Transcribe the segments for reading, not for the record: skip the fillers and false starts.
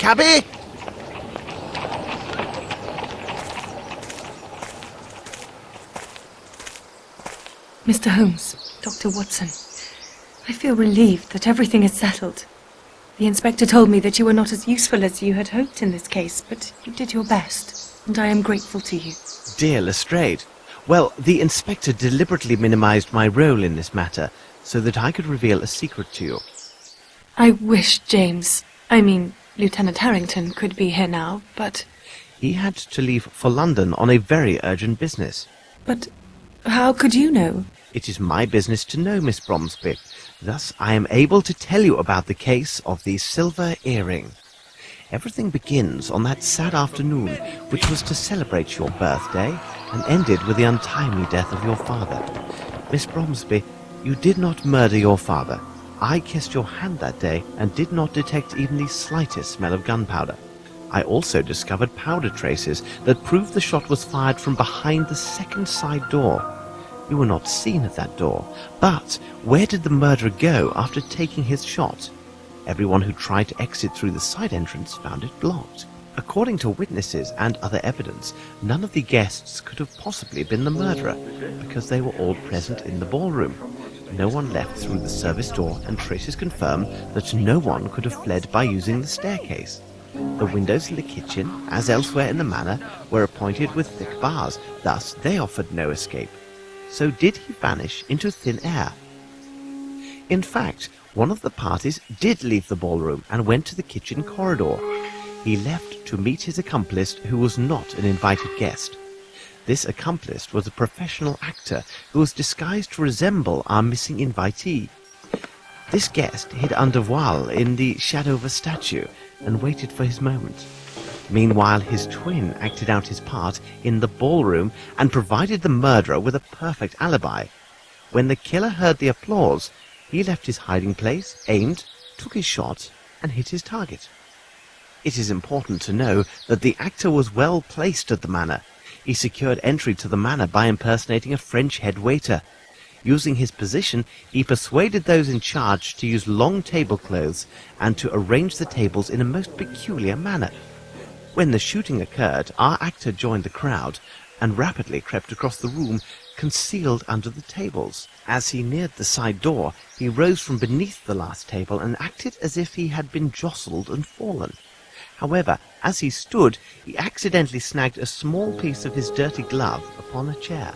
cabby! Mr. Holmes, Dr. Watson, I feel relieved that everything is settled. The inspector told me that you were not as useful as you had hoped in this case, but you did your best, and I am grateful to you. Dear Lestrade, well, the inspector deliberately minimized my role in this matter, so that I could reveal a secret to you. I wish Lieutenant Harrington could be here now, but... He had to leave for London on a very urgent business. But how could you know? It is my business to know, Miss Bromsby. Thus I am able to tell you about the case of the silver earring. Everything begins on that sad afternoon, which was to celebrate your birthday, and ended with the untimely death of your father. Miss Bromsby, you did not murder your father. I kissed your hand that day, and did not detect even the slightest smell of gunpowder. I also discovered powder traces that proved the shot was fired from behind the second side door. You were not seen at that door, but where did the murderer go after taking his shot? Everyone who tried to exit through the side entrance found it blocked. According to witnesses and other evidence, none of the guests could have possibly been the murderer, because they were all present in the ballroom. No one left through the service door, and traces confirm that no one could have fled by using the staircase. The windows in the kitchen, as elsewhere in the manor, were appointed with thick bars, thus they offered no escape. So did he vanish into thin air? In fact, one of the parties did leave the ballroom and went to the kitchen corridor. He left to meet his accomplice, who was not an invited guest. This accomplice was a professional actor who was disguised to resemble our missing invitee. This guest hid under voile in the shadow of a statue and waited for his moment. Meanwhile, his twin acted out his part in the ballroom and provided the murderer with a perfect alibi. When the killer heard the applause, he left his hiding place, aimed, took his shot, and hit his target. It is important to know that the actor was well placed at the manor. He secured entry to the manor by impersonating a French head waiter. Using his position, he persuaded those in charge to use long tablecloths and to arrange the tables in a most peculiar manner. When the shooting occurred, our actor joined the crowd and rapidly crept across the room, concealed under the tables. As he neared the side door, he rose from beneath the last table and acted as if he had been jostled and fallen. However, as he stood, he accidentally snagged a small piece of his dirty glove upon a chair.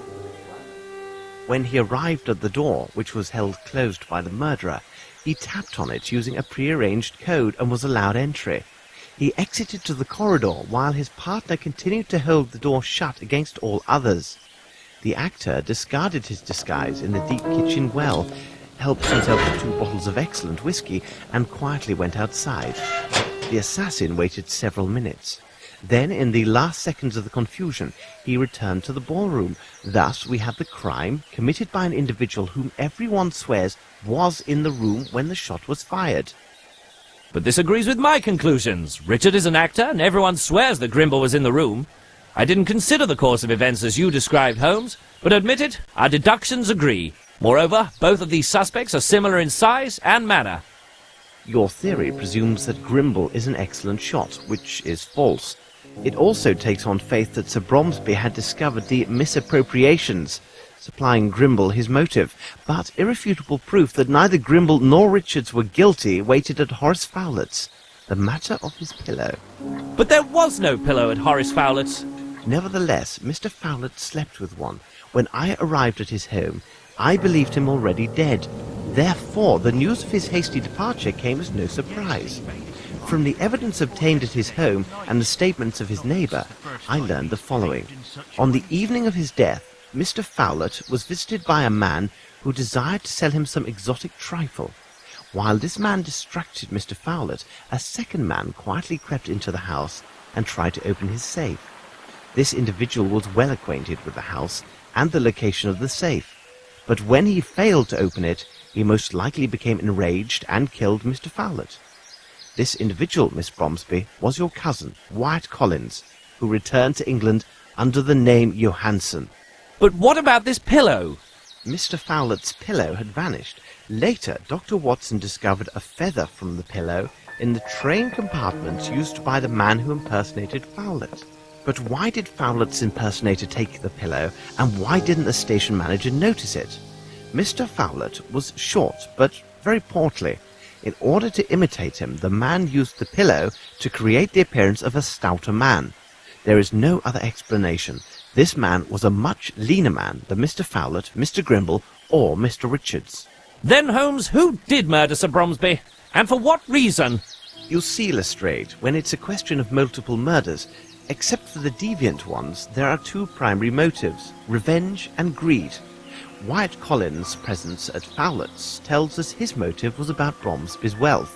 When he arrived at the door, which was held closed by the murderer, he tapped on it using a prearranged code and was allowed entry. He exited to the corridor while his partner continued to hold the door shut against all others. The actor discarded his disguise in the deep kitchen well, helped himself to 2 bottles of excellent whiskey, and quietly went outside. The assassin waited several minutes. Then, in the last seconds of the confusion, he returned to the ballroom. Thus we have the crime committed by an individual whom everyone swears was in the room when the shot was fired. But this agrees with my conclusions. Richard is an actor, and everyone swears that Grimble was in the room. I didn't consider the course of events as you described, Holmes, but admit it, our deductions agree. Moreover, both of these suspects are similar in size and manner. Your theory presumes that Grimble is an excellent shot, which is false. It also takes on faith that Sir Bromsby had discovered the misappropriations, supplying Grimble his motive, but irrefutable proof that neither Grimble nor Richards were guilty waited at Horace Fowlett's, the matter of his pillow. But there was no pillow at Horace Fowlett's. Nevertheless, Mr. Fowlett slept with one. When I arrived at his home, I believed him already dead. Therefore, the news of his hasty departure came as no surprise. From the evidence obtained at his home and the statements of his neighbour, I learned the following. On the evening of his death, Mr. Fowlett was visited by a man who desired to sell him some exotic trifle. While this man distracted Mr. Fowlett, a second man quietly crept into the house and tried to open his safe. This individual was well acquainted with the house and the location of the safe, but when he failed to open it, he most likely became enraged and killed Mr. Fowlett. This individual, Miss Bromsby, was your cousin, Wyatt Collins, who returned to England under the name Johansson. But what about this pillow? Mr. Fowlett's pillow had vanished. Later, Dr. Watson discovered a feather from the pillow in the train compartment used by the man who impersonated Fowlett. But why did Fowlett's impersonator take the pillow, and why didn't the station manager notice it? Mr. Fowlett was short, but very portly. In order to imitate him, the man used the pillow to create the appearance of a stouter man. There is no other explanation. This man was a much leaner man than Mr. Fowlett, Mr. Grimble, or Mr. Richards. Then, Holmes, who did murder Sir Bromsby? And for what reason? You see, Lestrade, when it's a question of multiple murders, except for the deviant ones, there are two primary motives, revenge and greed. Wyatt Collins' presence at Fowlett's tells us his motive was about Bromsby's wealth.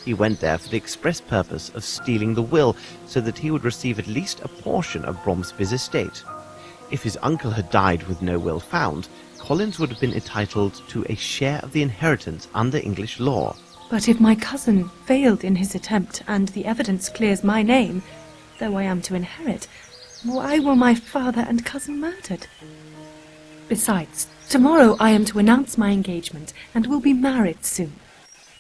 He went there for the express purpose of stealing the will so that he would receive at least a portion of Bromsby's estate. If his uncle had died with no will found, Collins would have been entitled to a share of the inheritance under English law. But if my cousin failed in his attempt and the evidence clears my name, though I am to inherit, why were my father and cousin murdered? Besides, tomorrow I am to announce my engagement and will be married soon.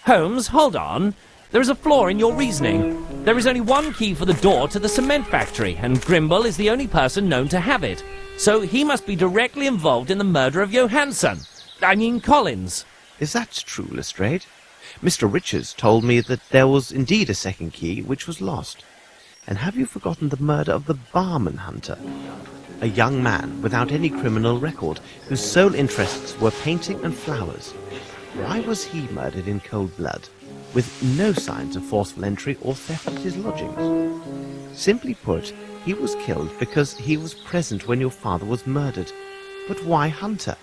Holmes, hold on. There is a flaw in your reasoning. There is only one key for the door to the cement factory, and Grimble is the only person known to have it. So he must be directly involved in the murder of Collins. Is that true, Lestrade? Mr. Richards told me that there was indeed a second key which was lost. And have you forgotten the murder of the barman hunter? A young man without any criminal record, whose sole interests were painting and flowers. Why was he murdered in cold blood, with no signs of forceful entry or theft at his lodgings? Simply put, he was killed because he was present when your father was murdered. But why Hunter?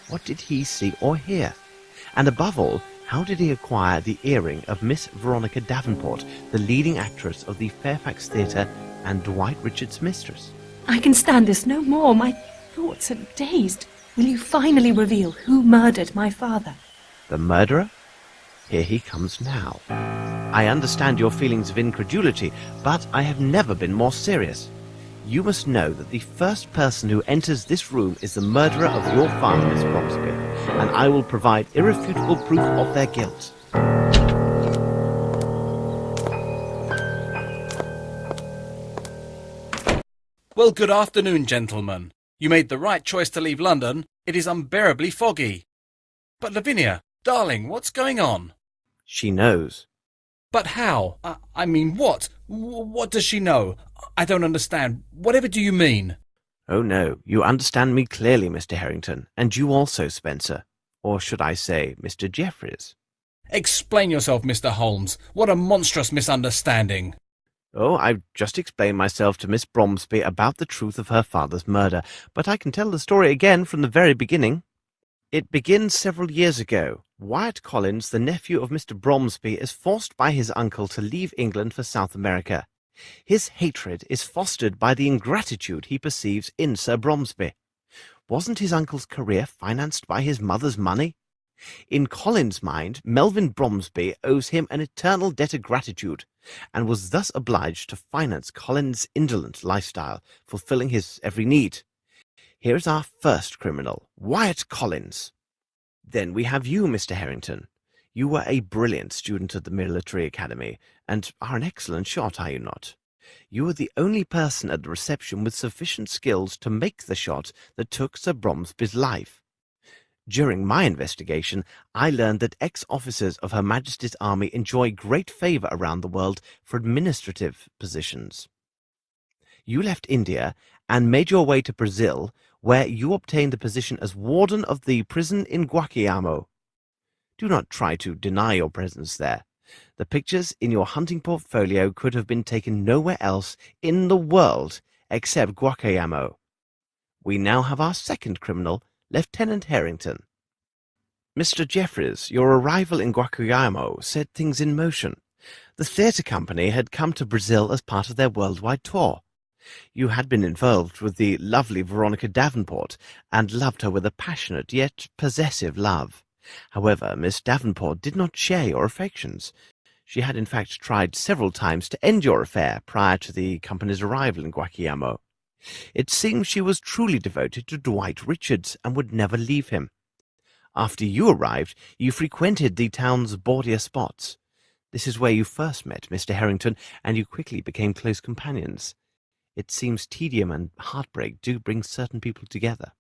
What did he see or hear? And above all, how did he acquire the earring of Miss Veronica Davenport, the leading actress of the Fairfax Theatre and Dwight Richards' mistress? I can stand this no more. My thoughts are dazed. Will you finally reveal who murdered my father? The murderer? Here he comes now. I understand your feelings of incredulity, but I have never been more serious. You must know that the first person who enters this room is the murderer of your father, Miss Bromsby, and I will provide irrefutable proof of their guilt. Well, good afternoon, gentlemen. You made the right choice to leave London. It is unbearably foggy. But Lavinia, darling, what's going on? She knows. But how? I mean, what? What does she know? I don't understand. Whatever do you mean? Oh no, you understand me clearly, Mr. Harrington, and you also, Spencer. Or should I say, Mr. Jeffries? Explain yourself, Mr. Holmes. What a monstrous misunderstanding. Oh, I've just explained myself to Miss Bromsby about the truth of her father's murder, but I can tell the story again from the very beginning. It begins several years ago. Wyatt Collins, the nephew of Mr. Bromsby, is forced by his uncle to leave England for South America. His hatred is fostered by the ingratitude he perceives in Sir Bromsby. Wasn't his uncle's career financed by his mother's money? In Collins' mind, Melvyn Bromsby owes him an eternal debt of gratitude, and was thus obliged to finance Collins' indolent lifestyle, fulfilling his every need. Here is our first criminal, Wyatt Collins. Then we have you, Mr. Harrington. You were a brilliant student at the military academy, and are an excellent shot, are you not? You were the only person at the reception with sufficient skills to make the shot that took Sir Bromsby's life. During my investigation, I learned that ex-officers of Her Majesty's Army enjoy great favour around the world for administrative positions. You left India and made your way to Brazil, where you obtained the position as warden of the prison in Guacamayamo. Do not try to deny your presence there. The pictures in your hunting portfolio could have been taken nowhere else in the world except Guacamayamo. We now have our second criminal, Lieutenant Harrington. Mr. Jeffries, your arrival in Guacamayamo set things in motion. The theatre company had come to Brazil as part of their worldwide tour. You had been involved with the lovely Veronica Davenport, and loved her with a passionate yet possessive love. However, Miss Davenport did not share your affections. She had in fact tried several times to end your affair prior to the company's arrival in Guacamayamo. It seems she was truly devoted to Dwight Richards, and would never leave him. After you arrived, you frequented the town's bawdier spots. This is where you first met Mr. Harrington, and you quickly became close companions. It seems tedium and heartbreak do bring certain people together.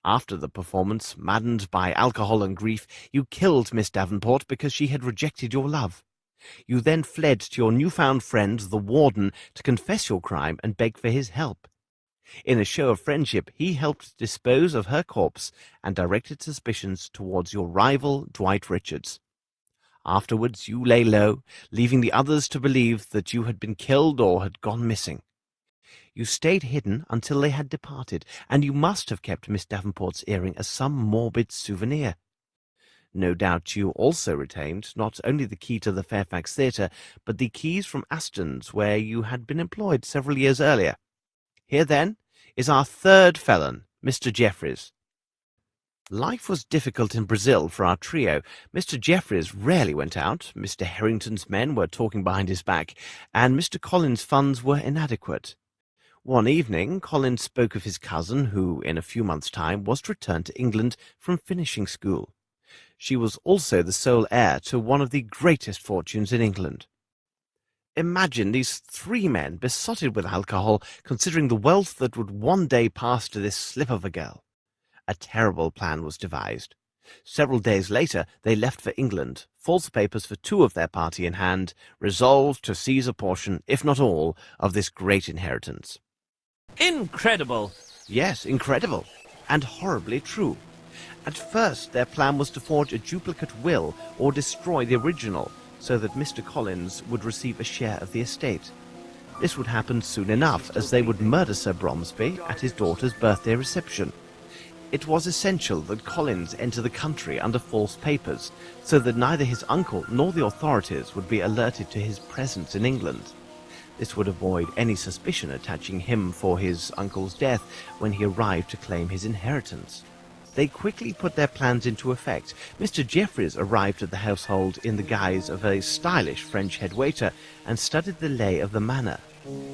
After the performance, maddened by alcohol and grief, you killed Miss Davenport because she had rejected your love. You then fled to your newfound friend, the warden, to confess your crime and beg for his help. In a show of friendship, he helped dispose of her corpse and directed suspicions towards your rival, Dwight Richards. Afterwards, you lay low, leaving the others to believe that you had been killed or had gone missing. You stayed hidden until they had departed, and you must have kept Miss Davenport's earring as some morbid souvenir. No doubt you also retained not only the key to the Fairfax Theatre, but the keys from Aston's, where you had been employed several years earlier. Here, then, is our third felon, Mr. Jeffries. Life was difficult in Brazil for our trio. Mr. Jeffries rarely went out, Mr. Harrington's men were talking behind his back, and Mr. Collins' funds were inadequate. One evening, Collins spoke of his cousin, who, in a few months' time, was to return to England from finishing school. She was also the sole heir to one of the greatest fortunes in England. Imagine these three men besotted with alcohol, considering the wealth that would one day pass to this slip of a girl. A terrible plan was devised. Several days later, they left for England, false papers for two of their party in hand, resolved to seize a portion, if not all, of this great inheritance. Incredible! Yes, incredible, and horribly true. At first, their plan was to forge a duplicate will or destroy the original, so that Mr. Collins would receive a share of the estate. This would happen soon enough, as they would murder Sir Bromsby at his daughter's birthday reception. It was essential that Collins enter the country under false papers, so that neither his uncle nor the authorities would be alerted to his presence in England. This would avoid any suspicion attaching him for his uncle's death when he arrived to claim his inheritance. They quickly put their plans into effect. Mr. Jeffries arrived at the household in the guise of a stylish French head waiter and studied the lay of the manor.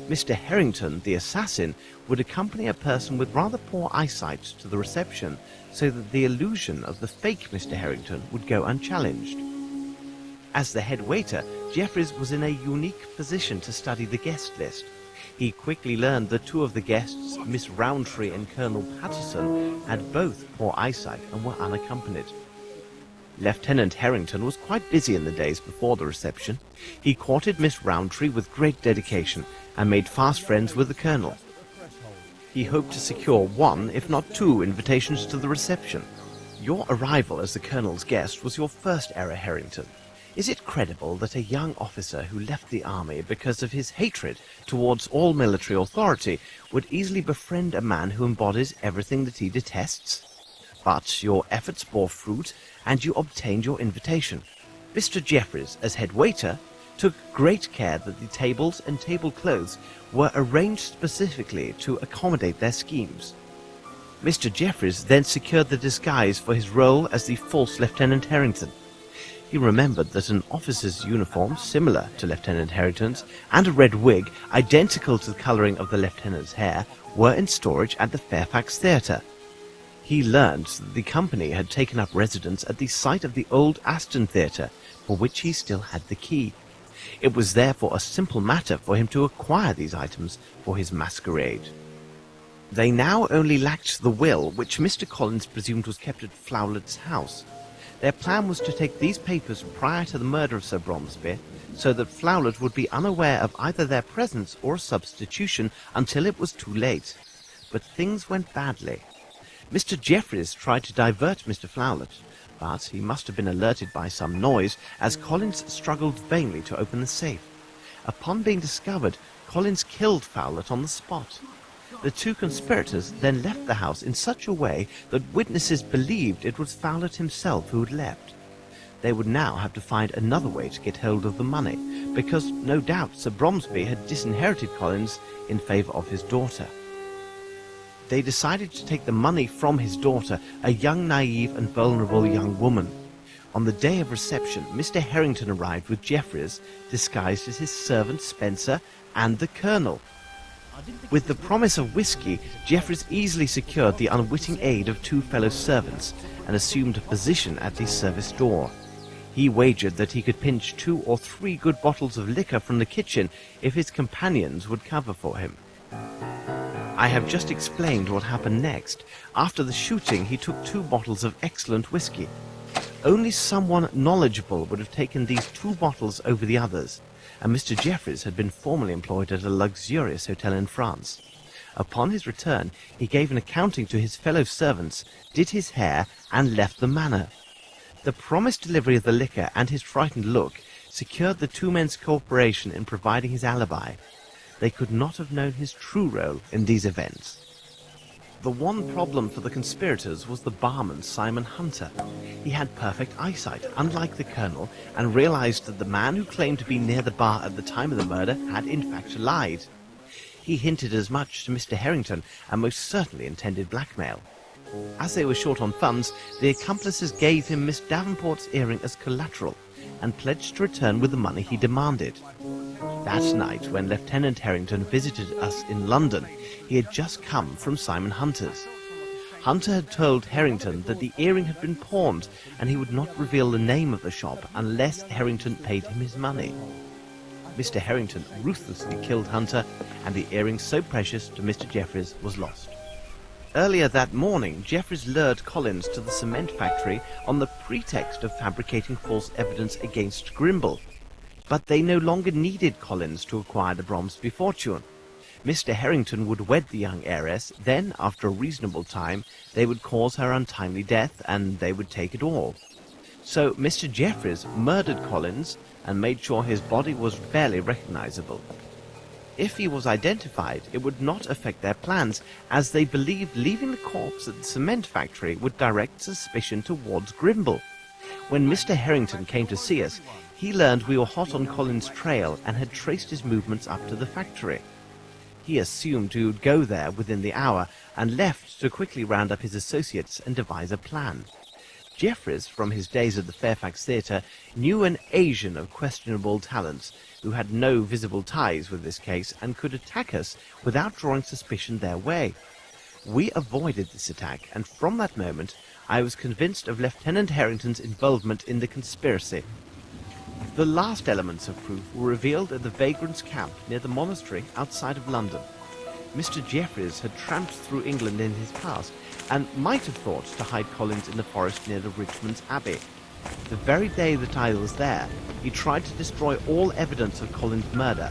Mr. Harrington, the assassin, would accompany a person with rather poor eyesight to the reception, so that the illusion of the fake Mr. Harrington would go unchallenged. As the head waiter, Jeffries was in a unique position to study the guest list. He quickly learned that two of the guests, Miss Rowntree and Colonel Patterson, had both poor eyesight and were unaccompanied. Lieutenant Harrington was quite busy in the days before the reception. He courted Miss Rowntree with great dedication and made fast friends with the Colonel. He hoped to secure one, if not two, invitations to the reception. Your arrival as the Colonel's guest was your first error, Harrington. Is it credible that a young officer who left the army because of his hatred towards all military authority would easily befriend a man who embodies everything that he detests? But your efforts bore fruit, and you obtained your invitation. Mr. Jeffries, as head waiter, took great care that the tables and tablecloths were arranged specifically to accommodate their schemes. Mr. Jeffries then secured the disguise for his role as the false Lieutenant Harrington. He remembered that an officer's uniform, similar to Lieutenant Harrington's, and a red wig, identical to the colouring of the lieutenant's hair, were in storage at the Fairfax Theatre. He learned that the company had taken up residence at the site of the old Aston Theatre, for which he still had the key. It was therefore a simple matter for him to acquire these items for his masquerade. They now only lacked the will, which Mr. Collins presumed was kept at Flowlet's house. Their plan was to take these papers prior to the murder of Sir Bromsby, so that Flowlet would be unaware of either their presence or substitution until it was too late. But things went badly. Mr. Jeffries tried to divert Mr. Flowlet, but he must have been alerted by some noise, as Collins struggled vainly to open the safe. Upon being discovered, Collins killed Flowlet on the spot. The two conspirators then left the house in such a way that witnesses believed it was Flowlet himself who had left. They would now have to find another way to get hold of the money, because no doubt Sir Bromsby had disinherited Collins in favour of his daughter. They decided to take the money from his daughter, a young, naive and vulnerable young woman. On the day of reception, Mr. Harrington arrived with Jeffries, disguised as his servant Spencer and the Colonel. With the promise of whiskey, Jeffries easily secured the unwitting aid of two fellow servants and assumed a position at the service door. He wagered that he could pinch 2 or 3 good bottles of liquor from the kitchen if his companions would cover for him. I have just explained what happened next. After the shooting, he took 2 bottles of excellent whiskey. Only someone knowledgeable would have taken these 2 bottles over the others, and Mr. Jeffries had been formerly employed at a luxurious hotel in France. Upon his return, he gave an accounting to his fellow servants, did his hair, and left the manor. The promised delivery of the liquor and his frightened look secured the 2 men's cooperation in providing his alibi. They could not have known his true role in these events. The one problem for the conspirators was the barman Simon Hunter. He had perfect eyesight, unlike the colonel, and realized that the man who claimed to be near the bar at the time of the murder had in fact lied. He hinted as much to Mr. Harrington and most certainly intended blackmail. As they were short on funds, the accomplices gave him Miss Davenport's earring as collateral and pledged to return with the money he demanded. That night, when Lieutenant Harrington visited us in London, he had just come from Simon Hunter's. Hunter had told Harrington that the earring had been pawned and he would not reveal the name of the shop unless Harrington paid him his money. Mr. Harrington ruthlessly killed Hunter, and the earring so precious to Mr. Jeffries was lost. Earlier that morning, Jeffries lured Collins to the cement factory on the pretext of fabricating false evidence against Grimble. But they no longer needed Collins to acquire the Bromsby fortune. Mr. Harrington would wed the young heiress, then, after a reasonable time, they would cause her untimely death, and they would take it all. So Mr. Jeffries murdered Collins and made sure his body was barely recognizable. If he was identified, it would not affect their plans, as they believed leaving the corpse at the cement factory would direct suspicion towards Grimble. When Mr. Harrington came to see us, he learned we were hot on Collins' trail and had traced his movements up to the factory. He assumed we would go there within the hour and left to quickly round up his associates and devise a plan. Jeffries, from his days at the Fairfax Theatre, knew an Asian of questionable talents who had no visible ties with this case and could attack us without drawing suspicion their way. We avoided this attack, and from that moment I was convinced of Lieutenant Harrington's involvement in the conspiracy. The last elements of proof were revealed at the vagrants' camp near the monastery outside of London. Mr. Jeffries had tramped through England in his past, and might have thought to hide Collins in the forest near the Richmond's Abbey. The very day that I was there, he tried to destroy all evidence of Collins' murder.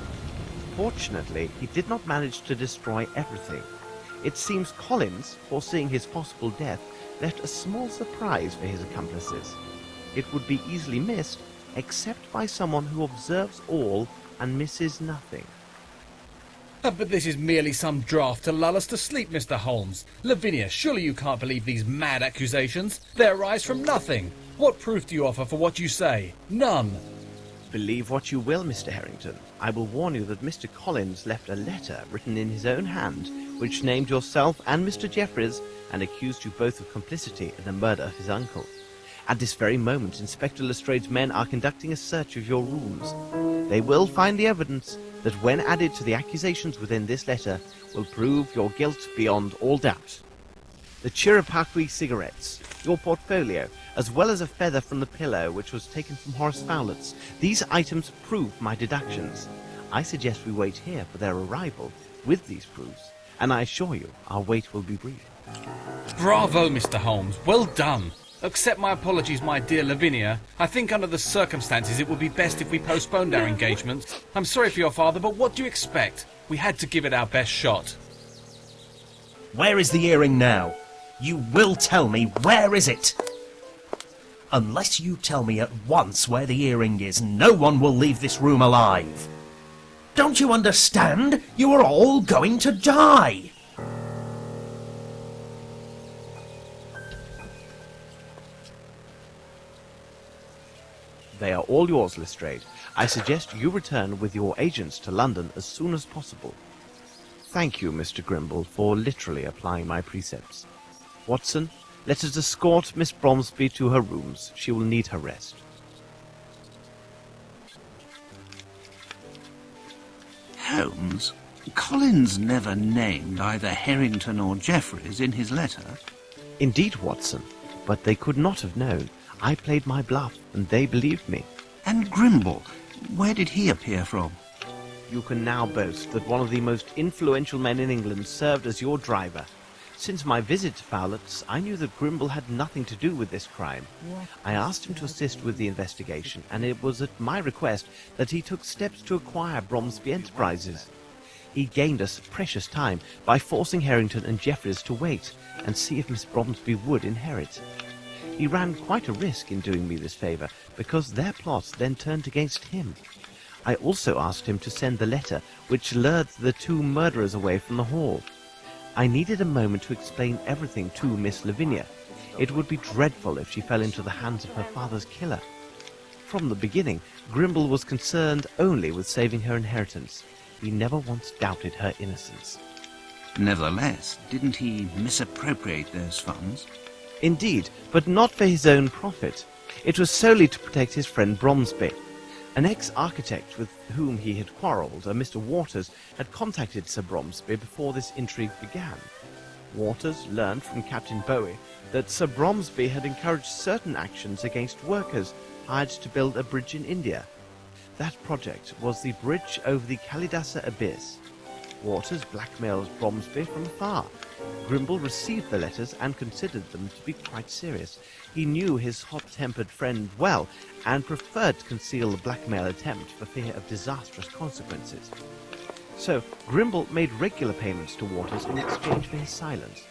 Fortunately, he did not manage to destroy everything. It seems Collins, foreseeing his possible death, left a small surprise for his accomplices. It would be easily missed, except by someone who observes all and misses nothing. But this is merely some draught to lull us to sleep, Mr. Holmes. Lavinia, surely you can't believe these mad accusations? They arise from nothing. What proof do you offer for what you say? None. Believe what you will, Mr. Harrington. I will warn you that Mr. Collins left a letter written in his own hand, which named yourself and Mr. Jeffries, and accused you both of complicity in the murder of his uncle. At this very moment, Inspector Lestrade's men are conducting a search of your rooms. They will find the evidence that, when added to the accusations within this letter, will prove your guilt beyond all doubt. The Chirapaqui cigarettes, your portfolio, as well as a feather from the pillow which was taken from Horace Fowlett's. These items prove my deductions. I suggest we wait here for their arrival with these proofs, and I assure you our wait will be brief. Bravo, Mr. Holmes. Well done. Accept my apologies, my dear Lavinia. I think under the circumstances it would be best if we postponed our engagement. I'm sorry for your father, but what do you expect? We had to give it our best shot. Where is the earring now? You will tell me, where is it? Unless you tell me at once where the earring is, no one will leave this room alive. Don't you understand? You are all going to die. They are all yours, Lestrade. I suggest you return with your agents to London as soon as possible. Thank you, Mr. Grimble, for literally applying my precepts. Watson, let us escort Miss Bromsby to her rooms. She will need her rest. Holmes, Collins never named either Harrington or Jeffries in his letter. Indeed, Watson, but they could not have known. I played my bluff, and they believed me. And Grimble, where did he appear from? You can now boast that one of the most influential men in England served as your driver. Since my visit to Fowlett's, I knew that Grimble had nothing to do with this crime. I asked him to assist with the investigation, and it was at my request that he took steps to acquire Bromsby Enterprises. He gained us precious time by forcing Harrington and Jeffreys to wait and see if Miss Bromsby would inherit. He ran quite a risk in doing me this favour, because their plot then turned against him. I also asked him to send the letter which lured the two murderers away from the hall. I needed a moment to explain everything to Miss Lavinia. It would be dreadful if she fell into the hands of her father's killer. From the beginning, Grimble was concerned only with saving her inheritance. He never once doubted her innocence. Nevertheless, didn't he misappropriate those funds? Indeed, but not for his own profit. It was solely to protect his friend Bromsby. An ex-architect with whom he had quarrelled, a Mr. Waters, had contacted Sir Bromsby before this intrigue began. Waters learned from Captain Bowie that Sir Bromsby had encouraged certain actions against workers hired to build a bridge in India. That project was the bridge over the Kalidasa Abyss. Waters blackmailed Bromsby from afar. Grimble received the letters and considered them to be quite serious. He knew his hot-tempered friend well, and preferred to conceal the blackmail attempt for fear of disastrous consequences. So, Grimble made regular payments to Waters in exchange for his silence.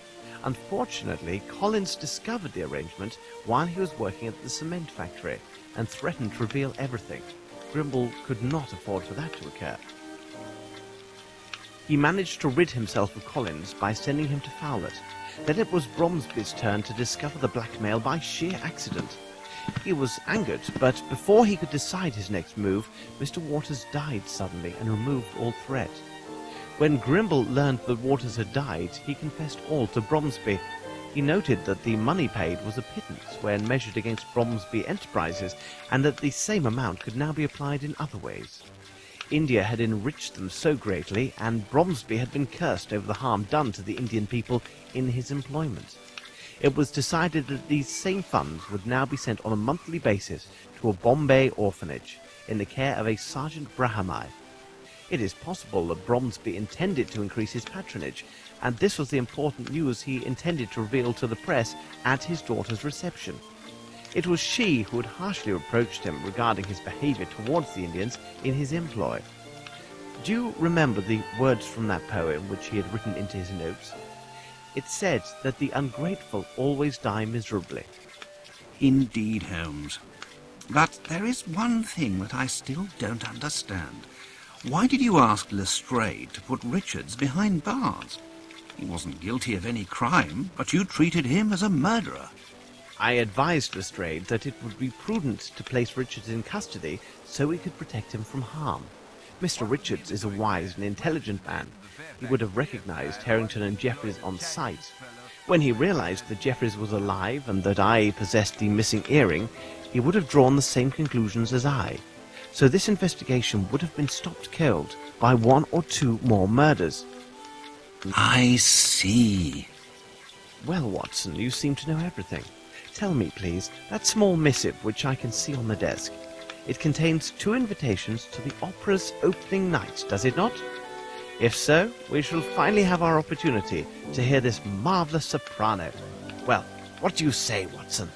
Unfortunately, Collins discovered the arrangement while he was working at the cement factory, and threatened to reveal everything. Grimble could not afford for that to occur. He managed to rid himself of Collins by sending him to Fowlett. Then it was Bromsby's turn to discover the blackmail by sheer accident. He was angered, but before he could decide his next move, Mr. Waters died suddenly and removed all threat. When Grimble learned that Waters had died, he confessed all to Bromsby. He noted that the money paid was a pittance when measured against Bromsby Enterprises, and that the same amount could now be applied in other ways. India had enriched them so greatly, and Bromsby had been cursed over the harm done to the Indian people in his employment. It was decided that these same funds would now be sent on a monthly basis to a Bombay orphanage, in the care of a Sergeant Brahamai. It is possible that Bromsby intended to increase his patronage, and this was the important news he intended to reveal to the press at his daughter's reception. It was she who had harshly reproached him regarding his behavior towards the Indians in his employ. Do you remember the words from that poem which he had written into his notes? It said that the ungrateful always die miserably. Indeed, Holmes. But there is one thing that I still don't understand. Why did you ask Lestrade to put Richards behind bars? He wasn't guilty of any crime, but you treated him as a murderer. I advised Lestrade that it would be prudent to place Richards in custody so we could protect him from harm. Mr. Richards is a wise and intelligent man. He would have recognized Harrington and Jeffreys on sight. When he realized that Jeffreys was alive and that I possessed the missing earring, he would have drawn the same conclusions as I. So this investigation would have been stopped cold by one or two more murders. I see. Well, Watson, you seem to know everything. Tell me, please, that small missive which I can see on the desk. It contains 2 invitations to the opera's opening night, does it not? If so, we shall finally have our opportunity to hear this marvellous soprano. Well, what do you say, Watson?